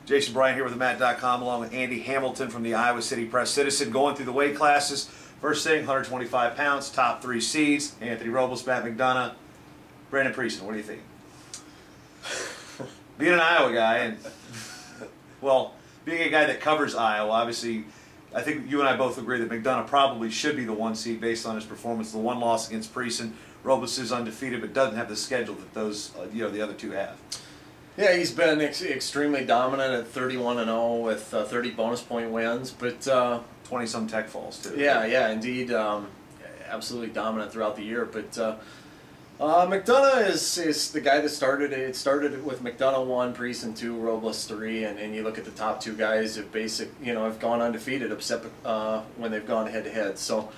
Jason Bryant here with the Matt.com along with Andy Hamilton from the Iowa City Press-Citizen, going through the weight classes. First thing, 125 pounds, top 3 seeds. Anthony Robles, Matt McDonough, Brandon Prieston. What do you think? Being an Iowa guy, and, well, being a guy that covers Iowa, obviously, I think you and I both agree that McDonough probably should be the 1 seed based on his performance. The 1 loss against Prieston. Robles is undefeated, but doesn't have the schedule that those, the other 2 have. Yeah, he's been extremely dominant at 31-0 with 30 bonus point wins, but 20-some tech falls too. Yeah, indeed, absolutely dominant throughout the year. But McDonough is the guy that started it. It started with McDonough 1, Prieston 2, Robles 3, and you look at the top 2 guys have have gone undefeated except when they've gone head to head. So.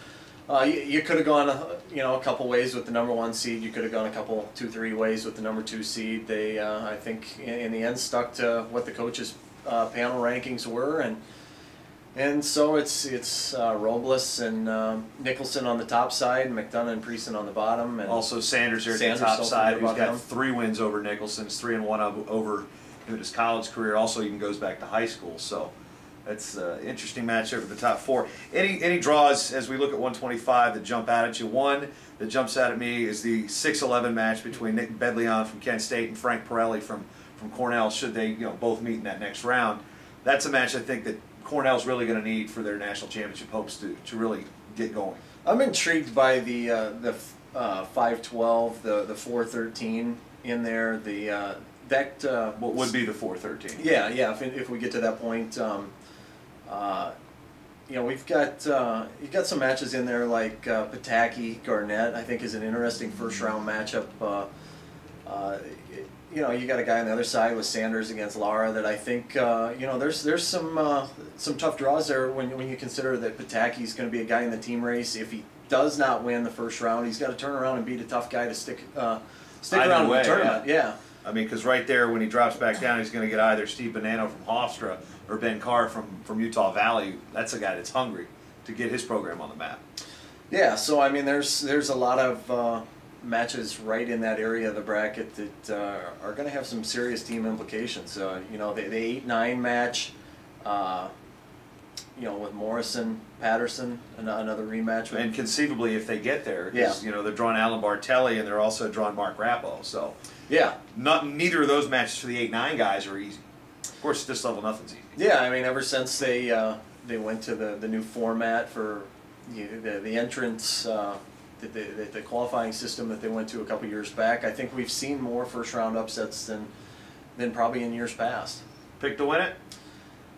You could have gone, a couple ways with the number 1 seed. You could have gone a couple, 2-3 ways with the number 2 seed. They, I think, in the end, stuck to what the coaches' panel rankings were, and so it's Robles and Nicholson on the top side, and McDonough and Prieston on the bottom, and also Sanders here at the top side, who's got 3 wins over Nicholson. It's 3-1 over his college career. Also, even goes back to high school. So. It's an interesting matchup for the top 4. Any draws as we look at 125 that jump out at you? One that jumps out at me is the 6-11 match between Nick Bedleon from Kent State and Frank Pirelli from Cornell. Should they both meet in that next round, that's a match I think that Cornell's really going to need for their national championship hopes to really get going. I'm intrigued by the 5-12, the 4-13 in there. What would be the 4-13? Yeah. If we get to that point. You've got some matches in there like Pataki Garnett. I think is an interesting first-round matchup. You got a guy on the other side with Sanders against Lara that I think there's some tough draws there when you consider that Pataki's going to be a guy in the team race. If he does not win the first round, he's got to turn around and beat a tough guy to stick around in the tournament. Yeah. I mean, because right there, when he drops back down, he's going to get either Steve Bonanno from Hofstra or Ben Carr from Utah Valley. That's a guy that's hungry to get his program on the map. Yeah, so I mean, there's a lot of matches right in that area of the bracket that are going to have some serious team implications. The 8-9 match, with Morrison, Patterson, another rematch. And conceivably, if they get there, because they're drawing Alan Bartelli and they're also drawing Mark Rappo. So yeah, neither of those matches for the 8-9 guys are easy. Of course, at this level, nothing's easy. Yeah, I mean, ever since they went to the new format for the entrance, the qualifying system that they went to a couple years back, I think we've seen more first-round upsets than probably in years past. Pick to win it?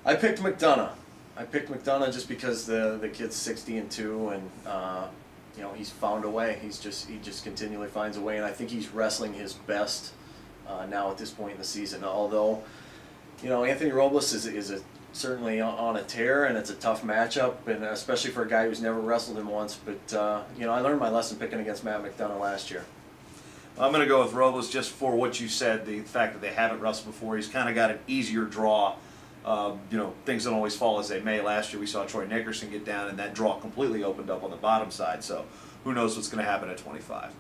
I picked McDonough. I picked McDonough just because the kid's 60-2, and he's found a way. He just continually finds a way, and I think he's wrestling his best now at this point in the season. Although, Anthony Robles is certainly on a tear, and it's a tough matchup, and especially for a guy who's never wrestled him once. But I learned my lesson picking against Matt McDonough last year. I'm going to go with Robles just for what you said, the fact that they haven't wrestled before. He's kind of got an easier draw. Things don't always fall as they may. Last year we saw Troy Nickerson get down, and that draw completely opened up on the bottom side. So who knows what's going to happen at 25.